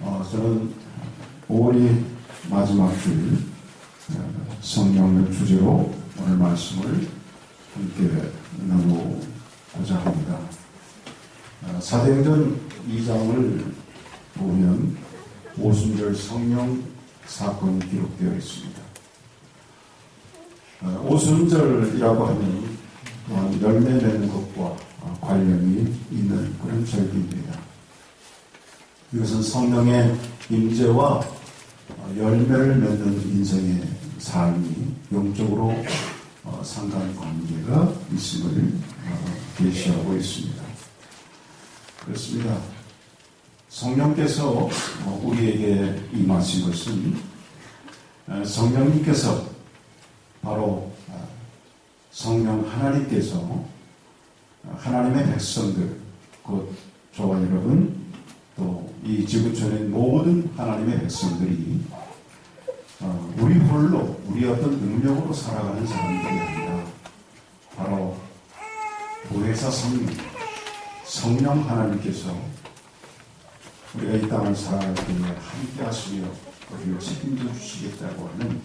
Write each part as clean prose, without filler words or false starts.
저는 5월이 마지막 주 성령을 주제로 오늘 말씀을 함께 나누고자 합니다. 사도행전 2장을 보면 오순절 성령 사건이 기록되어 있습니다. 오순절이라고 하면 또한 열매 맺는 것과 관련이 있는 그런 절기입니다. 이것은 성령의 임재와 열매를 맺는 인생의 삶이 영적으로 상관관계가 있음을 계시하고 있습니다. 그렇습니다. 성령께서 우리에게 임하신 것은 성령님께서 바로 성령 하나님께서 하나님의 백성들, 곧 저와 여러분 또 이 지구촌의 모든 하나님의 백성들이 우리 홀로 우리 어떤 능력으로 살아가는 사람들이 아니라 바로 보혜사 성령 하나님께서 우리가 이 땅을 살아갈 때에 함께 하시며 우리를 책임져 주시겠다고 하는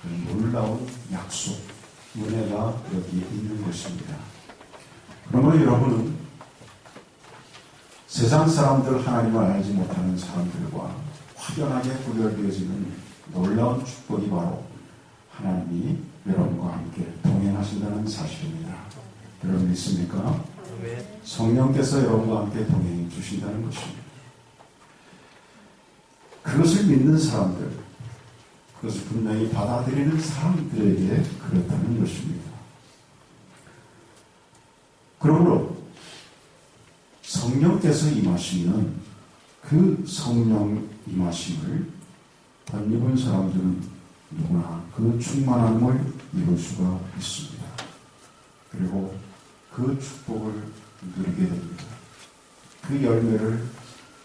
그 놀라운 약속, 은혜가 여기 있는 것입니다. 그러므로 여러분은 세상 사람들, 하나님을 알지 못하는 사람들과 확연하게 구별되어지는 놀라운 축복이 바로 하나님이 여러분과 함께 동행하신다는 사실입니다. 여러분 믿습니까? 성령께서 여러분과 함께 동행해 주신다는 것입니다. 그것을 믿는 사람들, 그것을 분명히 받아들이는 사람들에게 그렇다는 것입니다. 그러므로 성령께서 임하시면 그 성령 임하심을 덧입은 사람들은 누구나 그 충만함을 이룰 수가 있습니다. 그리고 그 축복을 누리게 됩니다. 그 열매를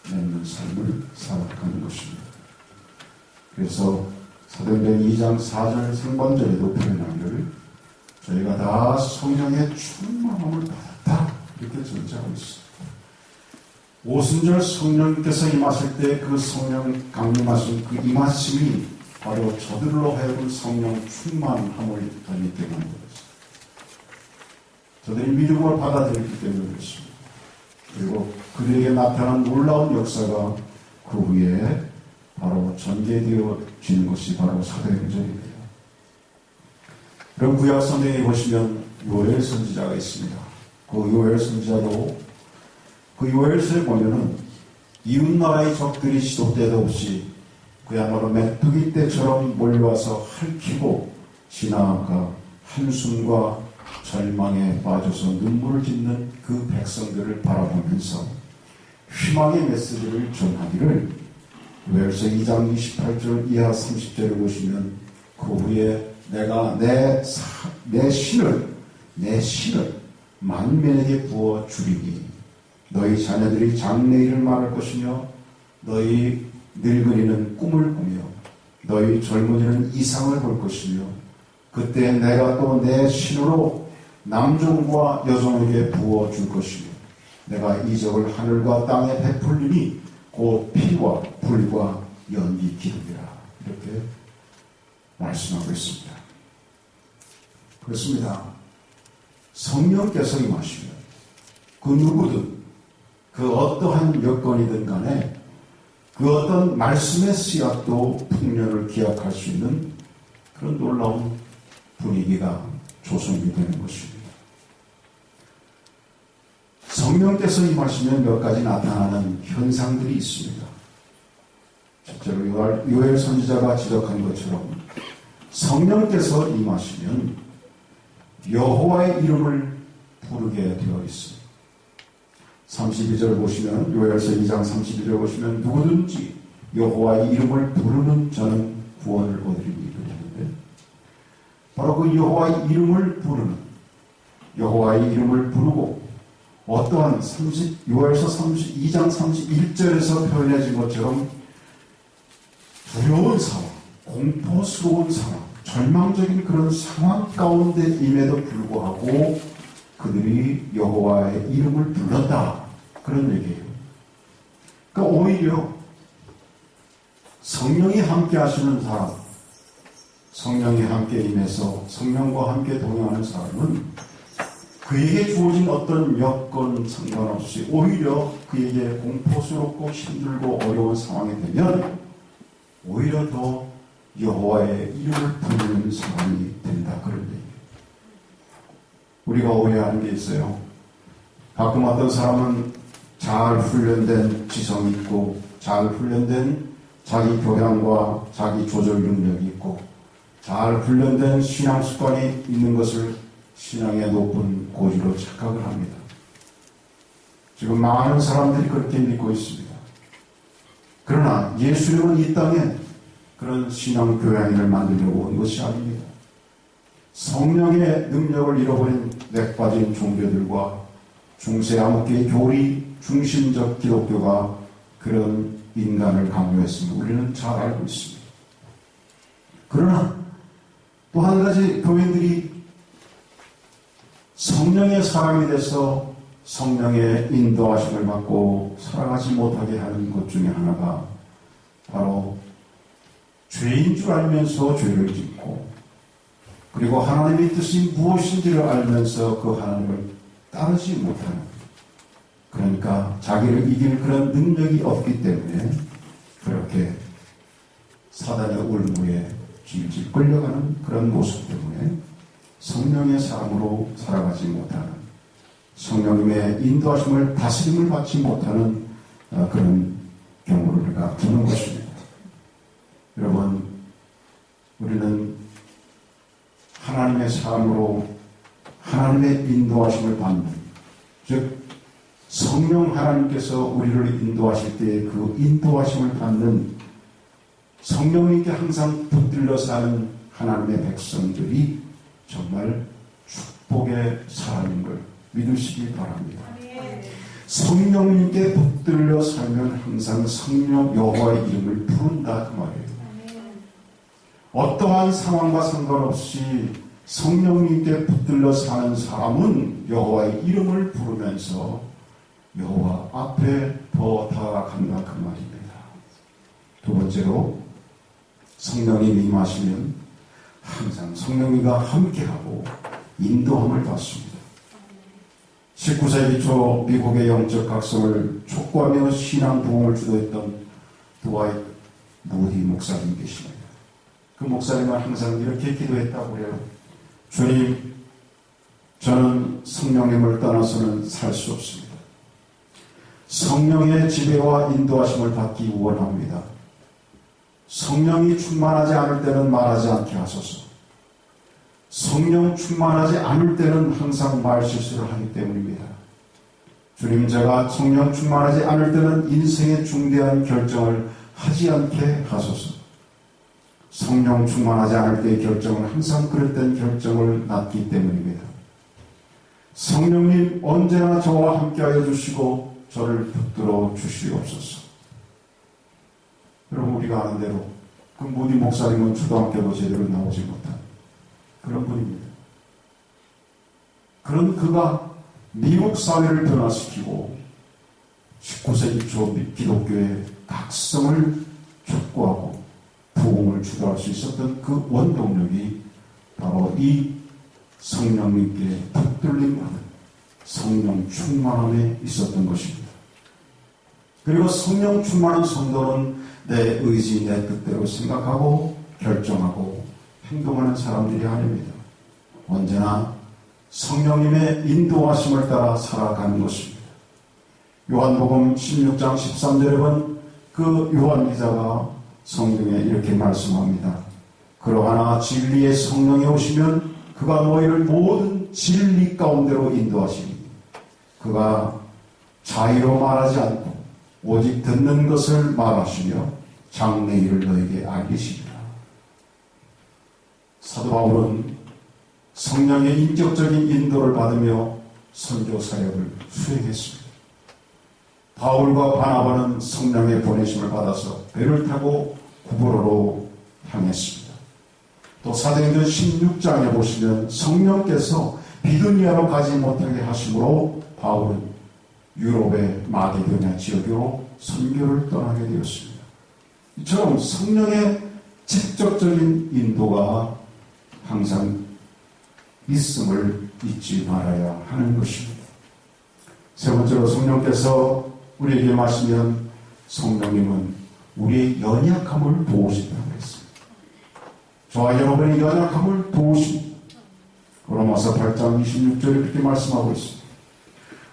맺는 삶을 살아가는 것입니다. 그래서 사도행전 2장 4절 상반절에도 표현하기를 저희가 다 성령의 충만함을 받았다 이렇게 전제하고 있습니다. 오순절 성령께서 임하실 때 그 성령 강림하신 그 임하심이 바로 저들로 하여금 성령 충만함을 덧입게 만들었습니다. 저들이 믿음을 받아들였기 때문에 그렇습니다. 그리고 그들에게 나타난 놀라운 역사가 그 후에 바로 전개되어지는 것이 바로 사도행전입니다. 그럼 구약 성경에 보시면 요엘 선지자가 있습니다. 그 요엘 선지자도 그 요엘서에 보면은 이웃나라의 적들이 시도 때도 없이 그야말로 메뚜기 떼처럼 몰려와서 핥히고 지나가 한숨과 절망에 빠져서 눈물을 짓는 그 백성들을 바라보면서 희망의 메시지를 전하기를 요엘서 2장 28절 이하 30절을 보시면 그 후에 내가 내 신을 만민에게 부어 주리니 너희 자녀들이 장래일을 말할 것이며 너희 늙은이는 꿈을 꾸며 너희 젊은이는 이상을 볼 것이며 그때 내가 또 내 신으로 남종과 여종에게 부어줄 것이며 내가 이적을 하늘과 땅에 베풀리니 곧 피와 불과 연기 기름이라 이렇게 말씀하고 있습니다. 그렇습니다. 성령께서 임하시면 그 누구든 그 어떠한 여건이든 간에 그 어떤 말씀의 씨앗도 풍년을 기약할 수 있는 그런 놀라운 분위기가 조성이 되는 것입니다. 성령께서 임하시면 몇 가지 나타나는 현상들이 있습니다. 실제로 요엘 선지자가 지적한 것처럼 성령께서 임하시면 여호와의 이름을 부르게 되어 있습니다. 32절 보시면 요엘서 2장 32절 보시면 누구든지 여호와의 이름을 부르는 자는 구원을 얻으리니 그러는데 바로 그 여호와의 이름을 부르는 여호와의 이름을 부르고 어떠한 요엘서 2장 31절에서 표현해진 것처럼 두려운 상황, 공포스러운 상황, 절망적인 그런 상황 가운데 임에도 불구하고 그들이 여호와의 이름을 불렀다. 그런 얘기예요. 그러니까 오히려 성령이 함께 하시는 사람, 성령이 함께 임해서 성령과 함께 동행하는 사람은 그에게 주어진 어떤 여건 상관없이 오히려 그에게 공포스럽고 힘들고 어려운 상황이 되면 오히려 더 여호와의 이름을 부르는 사람이 된다. 그런 얘기예요. 우리가 오해하는 게 있어요. 가끔 어떤 사람은 잘 훈련된 지성이 있고 잘 훈련된 자기 교양과 자기 조절 능력이 있고 잘 훈련된 신앙 습관이 있는 것을 신앙의 높은 고지로 착각을 합니다. 지금 많은 사람들이 그렇게 믿고 있습니다. 그러나 예수님은 이 땅에 그런 신앙 교양인을 만들려고 온 것이 아닙니다. 성령의 능력을 잃어버린 맥빠진 종교들과 중세암흑계의 교리 중심적 기독교가 그런 인간을 강요했음을 우리는 잘 알고 있습니다. 그러나 또 한 가지 교인들이 성령의 사람이 돼서 성령의 인도하심을 받고 살아가지 못하게 하는 것 중에 하나가 바로 죄인 줄 알면서 죄를 짓고 그리고 하나님의 뜻이 무엇인지를 알면서 그 하나님을 따르지 못하는, 그러니까 자기를 이길 그런 능력이 없기 때문에 그렇게 사단의 올무에 질질 끌려가는 그런 모습 때문에 성령의 사람으로 살아가지 못하는, 성령님의 인도하심을 다스림을 받지 못하는 그런 경우를 우리가 보는 것입니다. 여러분, 우리는 하나님의 사람으로 하나님의 인도하심을 받는, 즉 성령 하나님께서 우리를 인도하실 때 그 인도하심을 받는, 성령님께 항상 붙들려 사는 하나님의 백성들이 정말 축복의 사람인 걸 믿으시기 바랍니다. 성령님께 붙들려 살면 항상 성령 여호와의 이름을 부른다 그 말이에요. 어떠한 상황과 상관없이 성령님께 붙들려 사는 사람은 여호와의 이름을 부르면서 여호와 앞에 더 다가간다 그 말입니다. 두 번째로, 성령님이 임하시면 항상 성령님과 함께하고 인도함을 받습니다. 19세기 초 미국의 영적 각성을 촉구하며 신앙 부흥을 주도했던 드와이트 무디 목사님 계십니다. 그 목사님은 항상 이렇게 기도했다고 그래요. 주님, 저는 성령님을 떠나서는 살 수 없습니다. 성령의 지배와 인도하심을 받기 원합니다. 성령이 충만하지 않을 때는 말하지 않게 하소서. 성령 충만하지 않을 때는 항상 말실수를 하기 때문입니다. 주님, 제가 성령 충만하지 않을 때는 인생의 중대한 결정을 하지 않게 하소서. 성령 충만하지 않을 때의 결정은 항상 그릇된 결정을 낳기 때문입니다. 성령님, 언제나 저와 함께하여 주시고 저를 붙들어 주시옵소서. 여러분, 우리가 아는 대로 그 무디 목사님은 초등학교도 제대로 나오지 못한 그런 분입니다. 그런 그가 미국 사회를 변화시키고 19세기 초 기독교의 각성을 촉구하고 부흥을 주도할 수 있었던 그 원동력이 바로 이 성령님께 붙들림 받은 성령 충만함에 있었던 것입니다. 그리고 성령 충만한 성도는 내 의지, 내 뜻대로 생각하고 결정하고 행동하는 사람들이 아닙니다. 언제나 성령님의 인도하심을 따라 살아가는 것입니다. 요한복음 16장 13절에 본 그 요한 기자가 성경에 이렇게 말씀합니다. 그러하나 진리의 성령이 오시면 그가 너희를 모든 진리 가운데로 인도하시니 그가 자의로 말하지 않고 오직 듣는 것을 말하시며 장래일을 너에게 알리시리라. 사도 바울은 성령의 인격적인 인도를 받으며 선교 사역을 수행했습니다. 바울과 바나바는 성령의 보내심을 받아서 배를 타고 구브로로 향했습니다. 또 사도행전 16장에 보시면 성령께서 비두니아로 가지 못하게 하심으로 바울은 유럽의 마게도냐 지역으로 선교를 떠나게 되었습니다. 이처럼 성령의 직접적인 인도가 항상 있음을 잊지 말아야 하는 것입니다. 세 번째로 성령께서 우리에게 마시면 성령님은 우리의 연약함을 도우신다고 했습니다. 저와 여러분의 연약함을 도우십니다. 로마서 8장 26절에 그렇게 말씀하고 있습니다.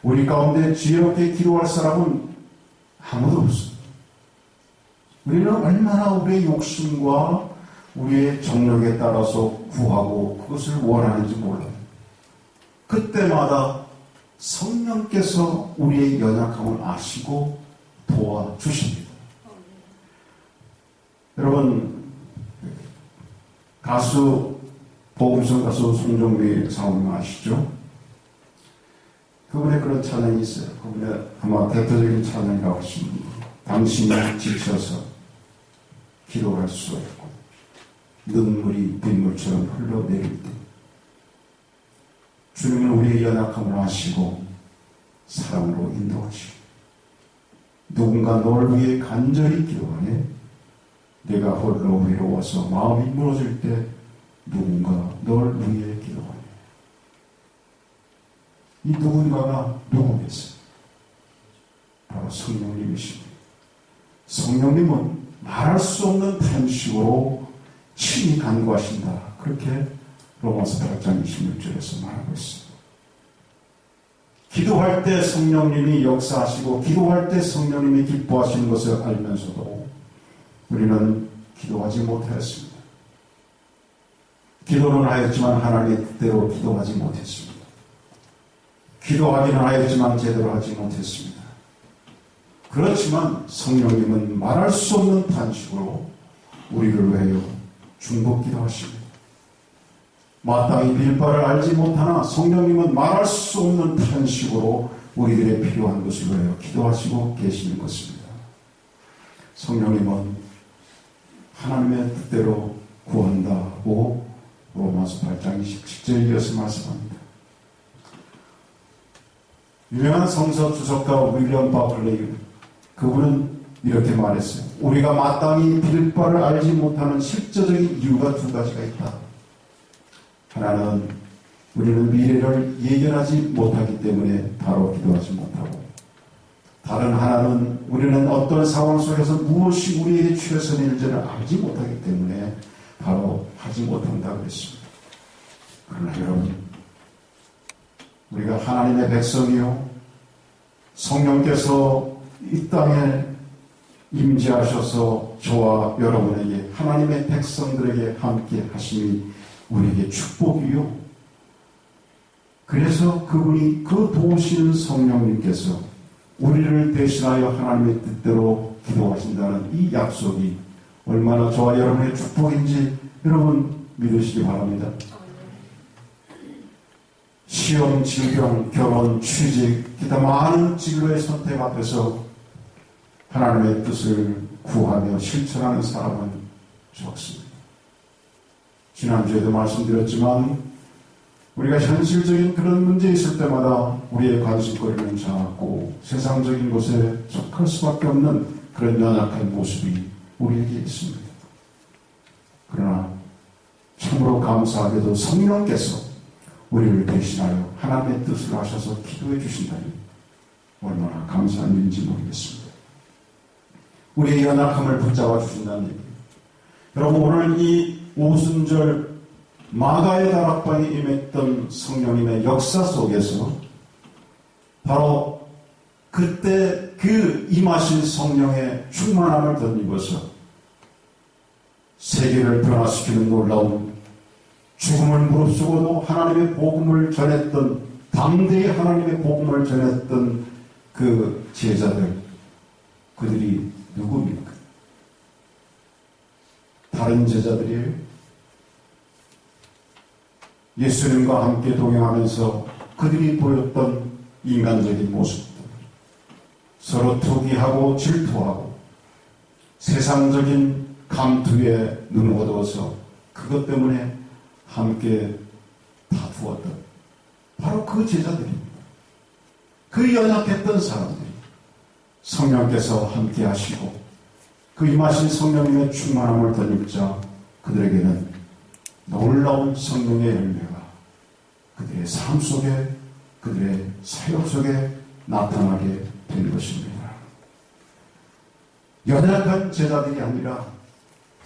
우리 가운데 지혜롭게 기도할 사람은 아무도 없습니다. 우리는 얼마나 우리의 욕심과 우리의 정력에 따라서 구하고 그것을 원하는지 몰라요. 그때마다 성령께서 우리의 연약함을 아시고 도와주십니다. 여러분, 복음성 가수 송정미 사모님 아시죠? 그분의 그런 찬양이 있어요. 그분의 아마 대표적인 찬양이라고 하십니다. 당신이 지쳐서 기도할 수 없고 눈물이 빗물처럼 흘러내릴 때 주님은 우리의 연약함을 아시고 사랑으로 인도하시고 누군가 널 위해 간절히 기도하네. 내가 홀로 외로워서 마음이 무너질 때 누군가 널 위해 기도하네. 이 누군가가 누구겠어요? 바로 성령님이십니다. 성령님은 말할 수 없는 탄식으로 친히 간구하신다. 그렇게 로마서 8장 26절에서 말하고 있습니다. 기도할 때 성령님이 역사하시고 기도할 때 성령님이 기뻐하시는 것을 알면서도 우리는 기도하지 못하였습니다. 기도는 하였지만 하나님의 뜻대로 기도하지 못했습니다. 기도하기는 하였지만 제대로 하지 못했습니다. 그렇지만 성령님은 말할 수 없는 탄식으로 우리를 위하여 중보기도 하십니다. 마땅히 빌 바를 알지 못하나 성령님은 말할 수 없는 탄식으로 우리들의 필요한 것을 위하여 기도하시고 계시는 것입니다. 성령님은 하나님의 뜻대로 구한다고 로마서 8장 27절에 이어서 말씀합니다. 유명한 성서 주석가 윌리엄 바클레이, 그분은 이렇게 말했어요. 우리가 마땅히 빌 바를 알지 못하는 실제적인 이유가 두 가지가 있다. 하나는 우리는 미래를 예견하지 못하기 때문에 바로 기도하지 못하고, 다른 하나는 우리는 어떤 상황 속에서 무엇이 우리에게 최선일지를 알지 못하기 때문에 바로 하지 못한다고 했습니다. 그러나 여러분, 우리가 하나님의 백성이요, 성령께서 이 땅에 임재하셔서 저와 여러분에게, 하나님의 백성들에게 함께 하심이 우리에게 축복이요. 그래서 그분이, 그 도우시는 성령님께서 우리를 대신하여 하나님의 뜻대로 기도하신다는 이 약속이 얼마나 저와 여러분의 축복인지 여러분 믿으시기 바랍니다. 시험, 질병, 결혼, 취직, 기타 많은 진로의 선택 앞에서 하나님의 뜻을 구하며 실천하는 사람은 적습니다. 지난주에도 말씀드렸지만 우리가 현실적인 그런 문제 있을 때마다 우리의 관심거리는 작고 세상적인 것에 속할 수밖에 없는 그런 연약한 모습이 우리에게 있습니다. 그러나 참으로 감사하게도 성령께서 우리를 대신하여 하나님의 뜻을 하셔서 기도해 주신다니 얼마나 감사한 일인지 모르겠습니다. 우리의 연약함을 붙잡아 주신다는 얘기입니다. 여러분, 오늘 이 오순절 마가의 다락방에 임했던 성령님의 역사 속에서 바로 그때 그 임하신 성령의 충만함을 덧입어서 세계를 변화시키는 놀라운, 죽음을 무릅쓰고도 하나님의 복음을 전했던, 당대의 하나님의 복음을 전했던 그 제자들, 그들이 누구입니까? 다른 제자들이에요. 예수님과 함께 동행하면서 그들이 보였던 인간적인 모습들, 서로 투기하고 질투하고 세상적인 감투에 눈을 어두워서 그것 때문에 함께 다투었던 바로 그 제자들입니다. 그 연약했던 사람들이 성령께서 함께 하시고 그 임하신 성령님의 충만함을 덧입자 그들에게는 놀라운 성령의 열매가 그들의 삶 속에, 그들의 사역 속에 나타나게 된 것입니다. 연약한 제자들이 아니라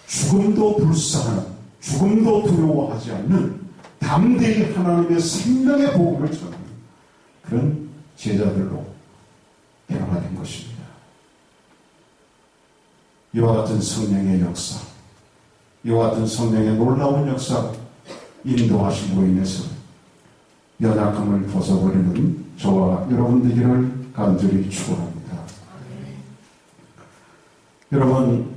죽음도 불쌍한, 죽음도 두려워하지 않는 담대히 하나님의 생명의 복음을 전하는 그런 제자들로 변화된 것입니다. 이와 같은 성령의 역사, 이와 같은 성령의 놀라운 역사 인도하심으로 인해서 연약함을 벗어버리는 저와 여러분들을 간절히 축원합니다. 여러분,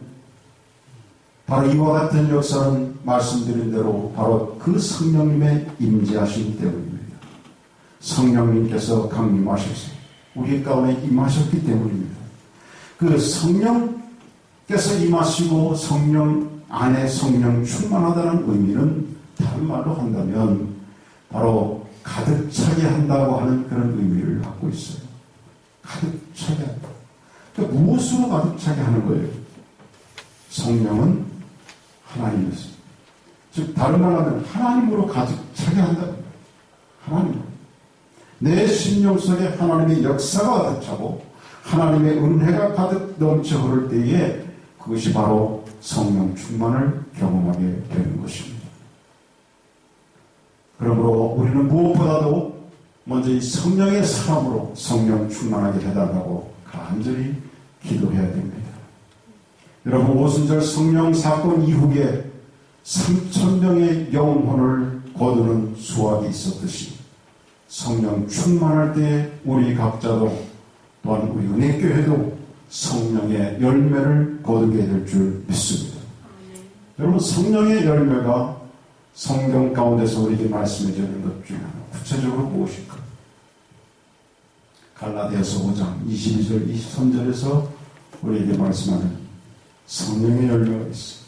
바로 이와 같은 역사는 말씀드린 대로 바로 그 성령님의 임재하심 때문입니다. 성령님께서 강림하셔서 우리 가운데 임하셨기 때문입니다. 그 성령께서 임하시고 성령 안에 성령 충만하다는 의미는 다른 말로 한다면 바로 가득 차게 한다고 하는 그런 의미를 갖고 있어요. 가득 차게 한다. 그러니까 무엇으로 가득 차게 하는 거예요? 성령은 하나님이었어요. 즉 다른 말로 하면 하나님으로 가득 차게 한다. 하나님. 내 심령 속에 하나님의 역사가 가득 차고 하나님의 은혜가 가득 넘쳐 흐를 때에 그것이 바로 성령 충만을 경험하게 되는 것입니다. 그러므로 우리는 무엇보다도 먼저 이 성령의 사람으로 성령 충만하게 해달라고 간절히 기도해야 됩니다. 여러분, 오순절 성령 사건 이후에 3,000명의 영혼을 거두는 수확이 있었듯이 성령 충만할 때 우리 각자도 또한 우리 은혜교회도 성령의 열매를 거두게 될 줄 믿습니다. 여러분, 성령의 열매가 성경 가운데서 우리에게 말씀해 주는 것 중에 하나, 구체적으로 무엇일까? 갈라디아서 5장 22절 23절에서 우리에게 말씀하는 성령의 열매가 있어.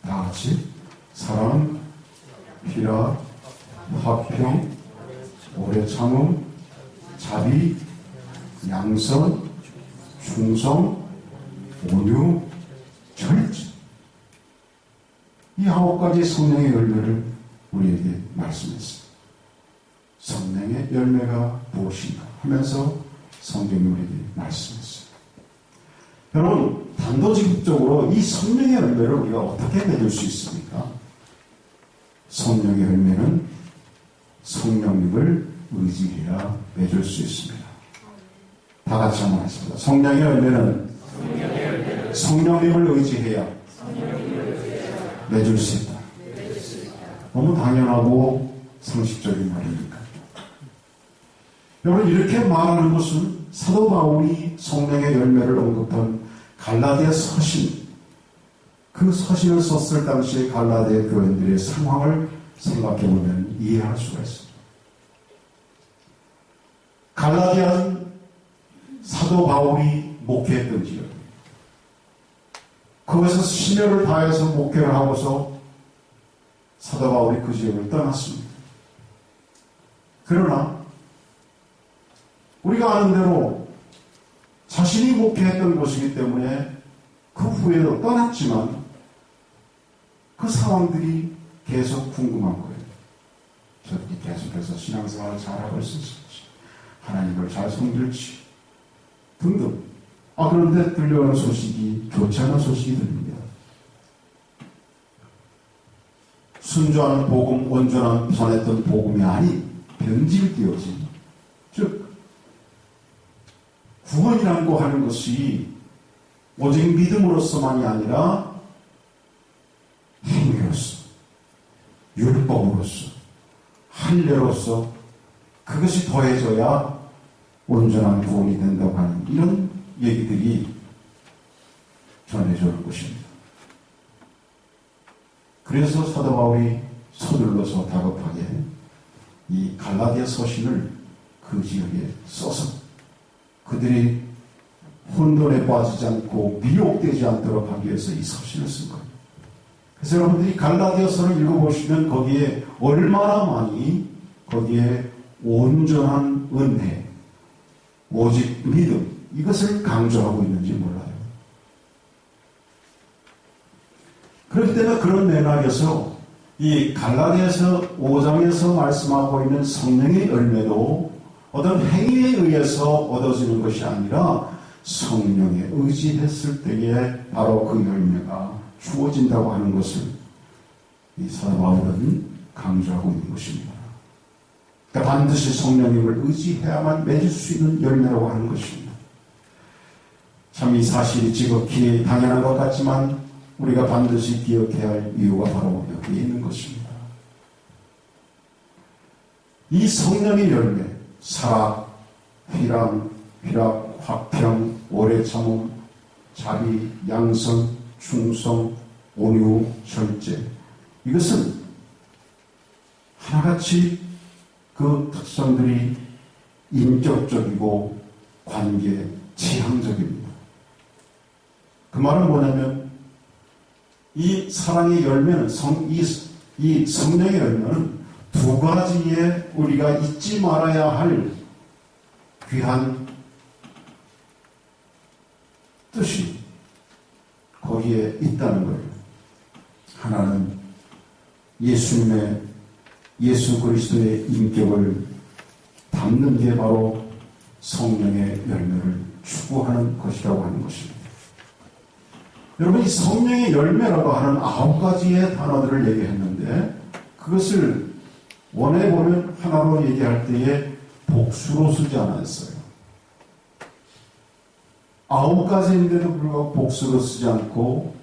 다 같이 사랑, 희락, 화평, 오래 참음, 자비, 양선, 충성, 온유, 절제. 이 9가지 성령의 열매를 우리에게 말씀했습니다. 성령의 열매가 무엇인가 하면서 성경이 우리에게 말씀했어요. 여러분, 단도직입적으로 이 성령의 열매를 우리가 어떻게 맺을 수 있습니까? 성령의 열매는 성령님을 의지해야 맺을 수 있습니다. 다 같이 한번 하겠습니다. 성령의 열매는 성령님을 의지해야 맺을 수 있다. 너무 당연하고 상식적인 말이니까. 여러분, 이렇게 말하는 것은 사도 바울이 성령의 열매를 언급한 갈라디아 서신, 그 서신을 썼을 당시에 갈라디아 교인들의 상황을 생각해보면 이해할 수가 있습니다. 갈라디아는 사도 바울이 목회했던 지역, 거기서 심혈을 다해서 목회를 하고서 사도 바울이 그 지역을 떠났습니다. 그러나 우리가 아는 대로 자신이 목회했던 곳이기 때문에 그 후에도 떠났지만 그 상황들이 계속 궁금한 거예요. 저렇게 계속해서 신앙생활을 잘하고 있을지, 하나님을 잘 섬길지 등등. 그런데 들려오는 소식이 좋지 않은 소식이 들립니다. 순조한 복음, 온전한 전했던 복음이 아닌 변질되어진, 즉 구원이라고 하는 것이 오직 믿음으로서만이 아니라 행위로서, 율법으로서, 할례로서 그것이 더해져야 온전한 구원이 된다고 하는 이런 얘기들이 전해져 올 것입니다. 그래서 사도 바울이 서둘러서 다급하게 이 갈라디아 서신을 그 지역에 써서 그들이 혼돈에 빠지지 않고 미혹되지 않도록 하기 위해서 이 서신을 쓴 거예요. 그래서 여러분들이 갈라디아서를 읽어보시면 거기에 얼마나 많이 거기에 온전한 은혜, 오직 믿음, 이것을 강조하고 있는지 몰라요. 그렇기 때문에 그런 맥락에서 이 갈라디아서 5장에서 말씀하고 있는 성령의 열매도 어떤 행위에 의해서 얻어지는 것이 아니라 성령에 의지했을 때에 바로 그 열매가 주어진다고 하는 것을 이 사도 바울은 강조하고 있는 것입니다. 그러니까 반드시 성령님을 의지해야만 맺을 수 있는 열매라고 하는 것입니다. 참 이 사실이 지극히 당연한 것 같지만 우리가 반드시 기억해야 할 이유가 바로 여기에 있는 것입니다. 이 성령의 열매, 사랑, 희락, 화평, 오래 참음, 자비, 양선, 충성, 온유, 절제, 이것은 하나같이 그 특성들이 인격적이고 관계 지향적입니다. 그 말은 뭐냐면 이 사랑의 열매는 이 성령의 열매는 두 가지의 우리가 잊지 말아야 할 귀한 뜻이 거기에 있다는 거예요. 하나는 예수 그리스도의 인격을 담는 게 바로 성령의 열매를 추구하는 것이라고 하는 것입니다. 여러분, 이 성령의 열매라고 하는 9가지의 단어들을 얘기했는데 그것을 원해보면 하나로 얘기할 때에 복수로 쓰지 않았어요. 9가지인데도 불구하고 복수로 쓰지 않고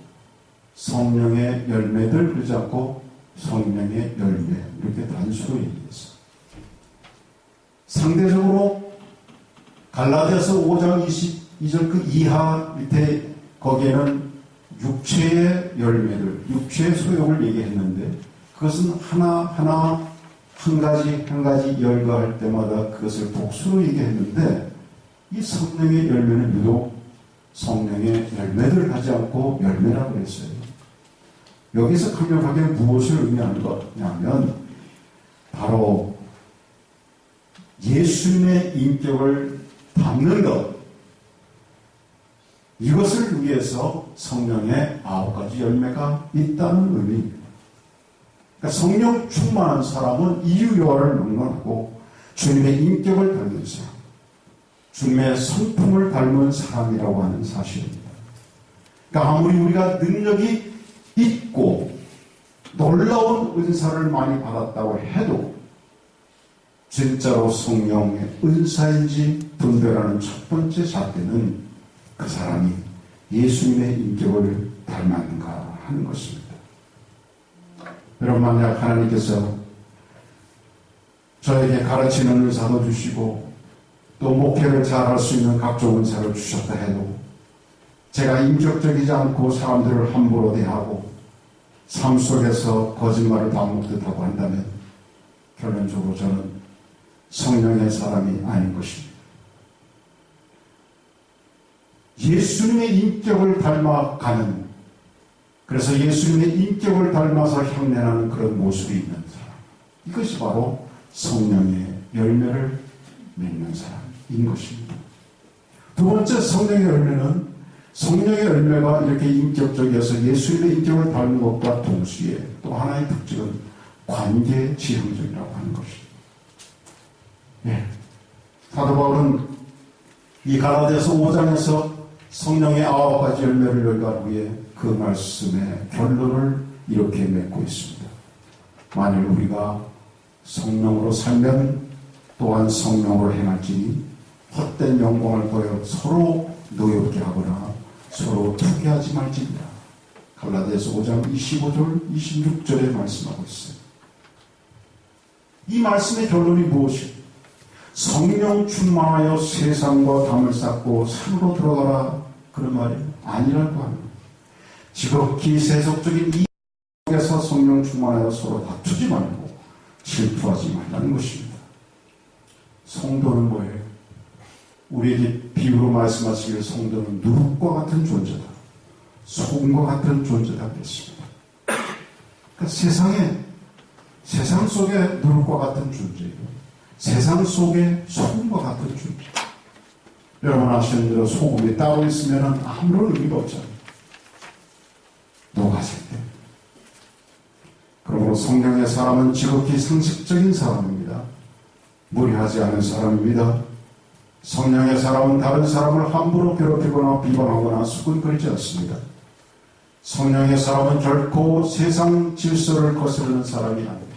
성령의 열매들 그러지 않고 성령의 열매 이렇게 단수로 얘기했어요. 상대적으로 갈라디아서 5장 22절 그 이하 밑에 거기에는 육체의 열매들, 육체의 소욕을 얘기했는데 그것은 하나하나 한 가지 열거할 때마다 그것을 복수로 얘기했는데 이 성령의 열매는 유독 성령의 열매들을 하지 않고 열매라고 했어요. 여기서 강력하게 무엇을 의미하는 거냐면 바로 예수님의 인격을 담는 것, 이것을 위해서 성령의 9가지 열매가 있다는 의미입니다. 그러니까 성령 충만한 사람은 이유요하를 막론하고 주님의 인격을 닮은 사람, 주님의 성품을 닮은 사람이라고 하는 사실입니다. 그러니까 아무리 우리가 능력이 있고 놀라운 은사를 많이 받았다고 해도 진짜로 성령의 은사인지 분별하는 첫 번째 잣대는 그 사람이 예수님의 인격을 닮았는가 하는 것입니다. 여러분, 만약 하나님께서 저에게 가르치는 은사도 주시고 또 목회를 잘할 수 있는 각종 은사를 주셨다 해도 제가 인격적이지 않고 사람들을 함부로 대하고 삶 속에서 거짓말을 반복듯 하고 한다면 결론적으로 저는 성령의 사람이 아닌 것입니다. 예수님의 인격을 닮아가는, 그래서 예수님의 인격을 닮아서 향내나는 그런 모습이 있는 사람, 이것이 바로 성령의 열매를 맺는 사람인 것입니다. 두 번째, 성령의 열매는 성령의 열매가 이렇게 인격적이어서 예수님의 인격을 닮는 것과 동시에 또 하나의 특징은 관계 지향적이라고 하는 것입니다. 예. 사도 바울은 이 갈라디아서 5장에서 성령의 9가지 열매를 열간 후에 그 말씀의 결론을 이렇게 맺고 있습니다. 만일 우리가 성령으로 살면 또한 성령으로 행할지니 헛된 영광을 보여 서로 노엽게 하거나 서로 투기하지 말지니라. 갈라디아서 5장 25절 26절에 말씀하고 있어요. 이 말씀의 결론이 무엇이에요? 성령 충만하여 세상과 담을 쌓고 산으로 들어가라, 그런 말이 아니라고 하는 거예요. 지극히 세속적인 이 속에서 성령 충만하여 서로 다투지 말고 질투하지 말라는 것입니다. 성도는 뭐예요? 우리에게 비유로 말씀하시기를 성도는 누룩과 같은 존재다, 소금과 같은 존재다 그랬습니다. 그러니까 세상 속에 누룩과 같은 존재예요. 세상 속에 소금과 같은 존재. 여러분 아시는 대로 소금이 따로 있으면 아무런 의미가 없잖아요. 녹았을 때 성령의 사람은 지극히 상식적인 사람입니다. 무리하지 않은 사람입니다. 성령의 사람은 다른 사람을 함부로 괴롭히거나 비방하거나 수군거리지 않습니다. 성령의 사람은 결코 세상 질서를 거스르는 사람이 아닙니다.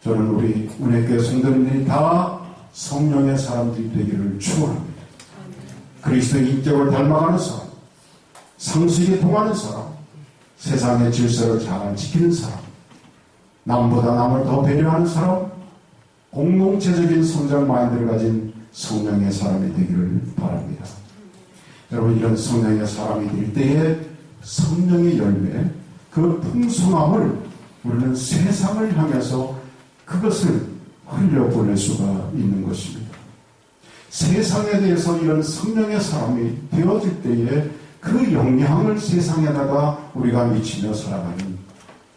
저는 우리 은혜교회 성도님들이 다 성령의 사람들이 되기를 축원합니다. 그리스도의 인격을 닮아가는 사람, 상식에 통하는 사람, 세상의 질서를 잘 지키는 사람, 남보다 남을 더 배려하는 사람, 공동체적인 성장 마인드를 가진 성령의 사람이 되기를 바랍니다. 여러분, 이런 성령의 사람이 될 때에 성령의 열매, 그 풍성함을 우리는 세상을 향해서 그것을 흘려보낼 수가 있는 것입니다. 세상에 대해서 이런 성령의 사람이 되어질 때에 그 영향을 세상에다가 우리가 미치며 살아가는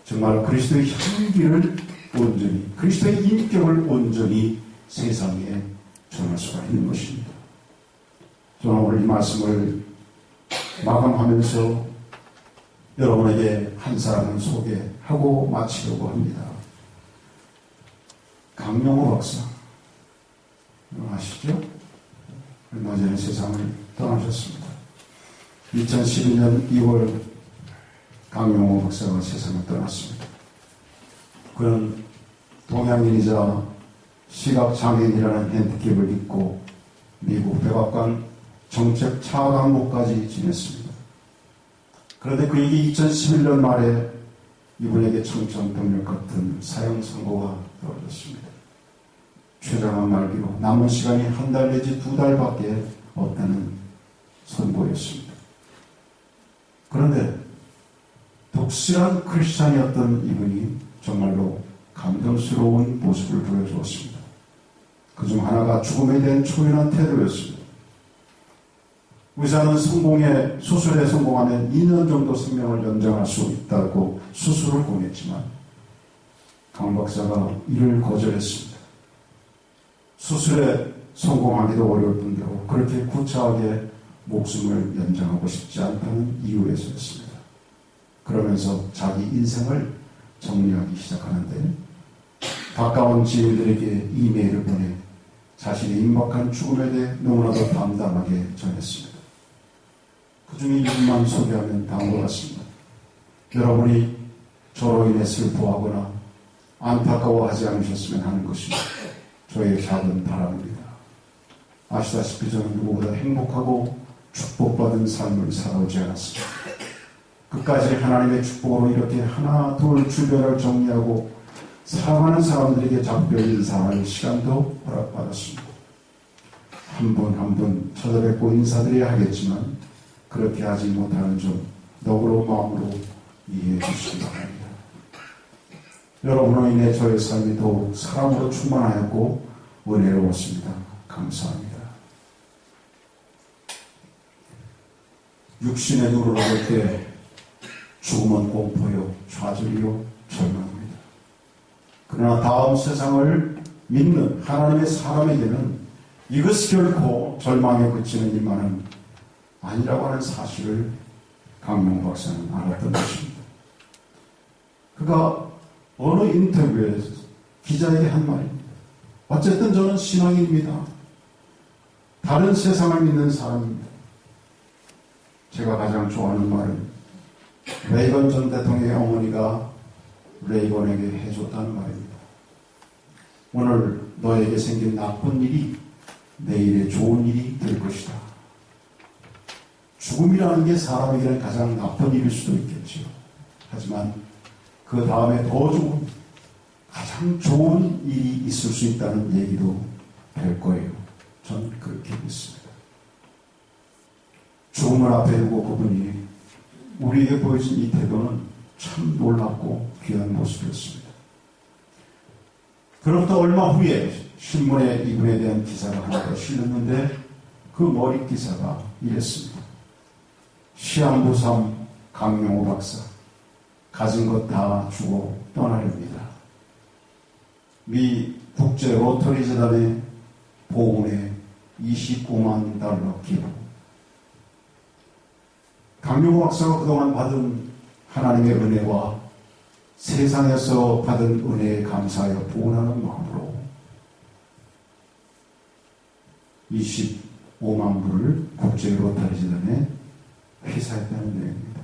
정말 그리스도의 향기를 온전히, 그리스도의 인격을 온전히 세상에 전할 수가 있는 것입니다. 저는 오늘 이 말씀을 마감하면서 여러분에게 한 사람을 소개하고 마치려고 합니다. 강용호 박사 아시죠? 얼마 전에 세상을 떠나셨습니다. 2012년 2월 강용호 박사가 세상을 떠났습니다. 그는 동양인이자 시각장애인이라는 핸디캡을 입고 미국 백악관 정책 차관목까지 지냈습니다. 그런데 그에게 2011년 말에 이분에게 청천벽력 같은 사형 선고가 떨어졌습니다. 췌장암 말기로 남은 시간이 한 달 내지 2달밖에 없다는 선고였습니다. 그런데 독실한 크리스찬이었던 이분이 정말로 감동스러운 모습을 보여주었습니다. 그중 하나가 죽음에 대한 초연한 태도였습니다. 의사는 수술에 성공하면 2년 정도 생명을 연장할 수 있다고 수술을 권했지만 강 박사가 이를 거절했습니다. 수술에 성공하기도 어려울 뿐더러 그렇게 구차하게 목숨을 연장하고 싶지 않다는 이유에서였습니다. 그러면서 자기 인생을 정리하기 시작하는데 가까운 지인들에게 이메일을 보내 자신의 임박한 죽음에 대해 너무나도 담담하게 전했습니다. 그 중에 이분만 소개하면 다음과 같습니다. 여러분이 저로 인해 슬퍼하거나 안타까워하지 않으셨으면 하는 것이 저의 작은 바람입니다. 아시다시피 저는 누구보다 행복하고 축복받은 삶을 살아오지 않았습니다. 끝까지 하나님의 축복으로 이렇게 하나 둘 주변을 정리하고 사랑하는 사람들에게 작별 인사할 시간도 허락받았습니다. 한 분 한 분 찾아뵙고 인사드려야 하겠지만 그렇게 하지 못하는 점 너그러운 마음으로 이해해 주시기 바랍니다. 여러분으로 인해 저의 삶이 더욱 사랑으로 충만하였고 은혜로웠습니다. 감사합니다. 육신의 눈으로 볼 때 죽음은 공포요, 좌절이요, 절망입니다. 그러나 다음 세상을 믿는 하나님의 사람에게는 이것이 결코 절망에 그치는 일만은 아니라고 하는 사실을 강용 박사는 알았던 것입니다. 그가 어느 인터뷰에서 기자에게 한 말입니다. 어쨌든 저는 신앙인입니다. 다른 세상을 믿는 사람입니다. 제가 가장 좋아하는 말은 레이건 전 대통령의 어머니가 레이건에게 해줬다는 말입니다. 오늘 너에게 생긴 나쁜 일이 내일의 좋은 일이 될 것이다. 죽음이라는 게 사람에게는 가장 나쁜 일일 수도 있겠죠. 하지만 그 다음에 더 좋은, 가장 좋은 일이 있을 수 있다는 얘기도 될 거예요. 전 그렇게 믿습니다. 죽음을 앞에 두고 그분이 우리에게 보여준 이 태도는 참 놀랍고 귀한 모습이었습니다. 그로부터 얼마 후에 신문에 이분에 대한 기사가 하나 더 실렸는데 그 머리 기사가 이랬습니다. 시한부 3 강용호 박사 가진 것 다 주고 떠나렵니다. 미 국제 로터리 재단의 보험에 $29만 기부. 강용호 박사가 그동안 받은 하나님의 은혜와 세상에서 받은 은혜에 감사하여 보온하는 마음으로 25만 불을 국제 로타리 재단에 회사했다는 내용입니다.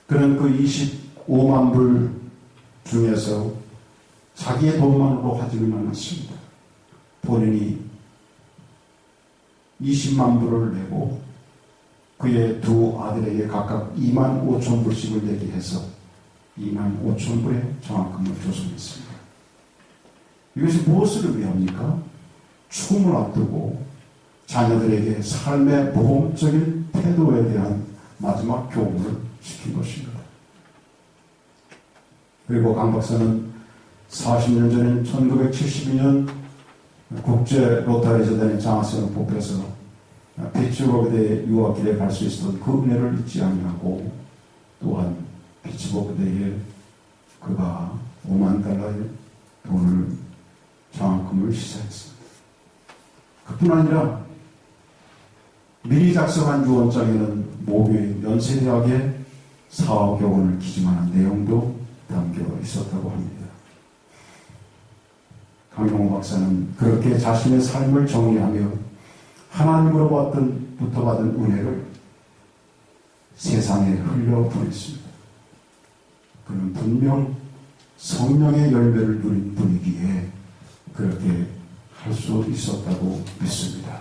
그는 그 25만 불 중에서 자기의 돈만으로 하지는 않았습니다. 본인이 20만 불을 내고 그의 두 아들에게 각각 2만 5천 불씩을 내게 해서 2만 5천 불의 장학금을 조성했습니다. 이것이 무엇을 의미합니까? 죽음을 앞두고 자녀들에게 삶의 모범적인 태도에 대한 마지막 교훈을 시킨 것입니다. 그리고 강 박사는 40년 전인 1972년 국제 로타리 재단의 장학생을 뽑혀서 피츠버그대에 유학길에 갈 수 있었던 그 은혜를 잊지 아니하고 또한 피츠버그대에 그가 5만 달러의 돈을 장학금을 시작했습니다. 그뿐 아니라 미리 작성한 유언장에는 모교인 연세대학의 사업교원을 기증하는 내용도 담겨 있었다고 합니다. 강용호 박사는 그렇게 자신의 삶을 정리하며 하나님으로부터 받은 은혜를 세상에 흘려보냈습니다. 그는 분명 성령의 열매를 누린 분이기에 그렇게 할 수 있었다고 믿습니다.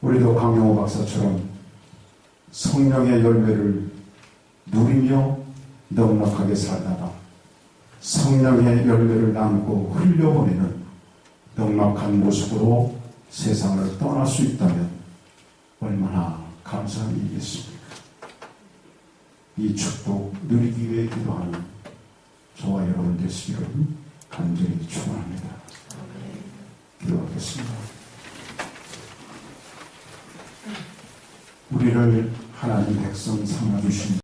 우리도 강용호 박사처럼 성령의 열매를 누리며 넉넉하게 살다가 성령의 열매를 나누고 흘려보내는 넉넉한 모습으로 세상을 떠날 수 있다면 얼마나 감사한 일이겠습니까? 이 축복 누리기 위해 기도하는 저와 여러분 되시기를 간절히 축원합니다. 기도하겠습니다. 우리를 하나님 백성 삼아주신